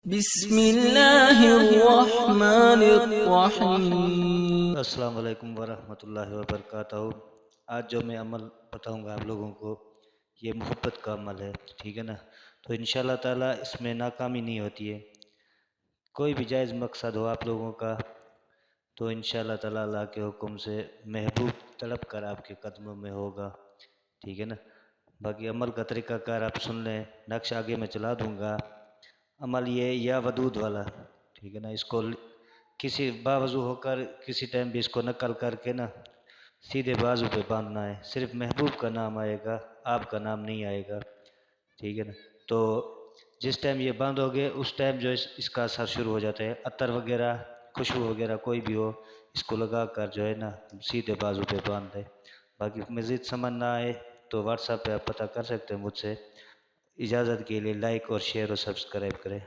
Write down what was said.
بسم اللہ الرحمن الرحیم۔ السلام علیکم ورحمۃ اللہ وبرکاتہ۔ آج جو میں عمل بتاؤں گا آپ لوگوں کو، یہ محبت کا عمل ہے، ٹھیک ہے نا؟ تو انشاءاللہ تعالیٰ اس میں ناکامی نہیں ہوتی ہے۔ کوئی بھی جائز مقصد ہو آپ لوگوں کا تو انشاءاللہ تعالیٰ اللہ کے حکم سے محبوب طلب کر آپ کے قدموں میں ہوگا، ٹھیک ہے نا؟ باقی عمل کا طریقہ کار آپ سن لیں، نقش آگے میں چلا دوں گا۔ عمل یہ یا ودود والا، ٹھیک ہے نا؟ اس کو کسی باوضو ہو کر کسی ٹائم بھی اس کو نقل کر کے نا سیدھے بازو پہ باندھنا ہے، صرف محبوب کا نام آئے گا، آپ کا نام نہیں آئے گا، ٹھیک ہے نا؟ تو جس ٹائم یہ بند ہو گئے اس ٹائم جو اس کا اثر شروع ہو جاتا ہے، عطر وغیرہ خوشبو وغیرہ کوئی بھی ہو اس کو لگا کر جو ہے نا سیدھے بازو پہ باندھ دے۔ باقی مزید سمجھ نہ آئے تو واٹس ایپ پہ آپ پتہ کر سکتے ہیں مجھ سے۔ اجازت کے لیے لائک اور شیئر اور سبسکرائب کریں۔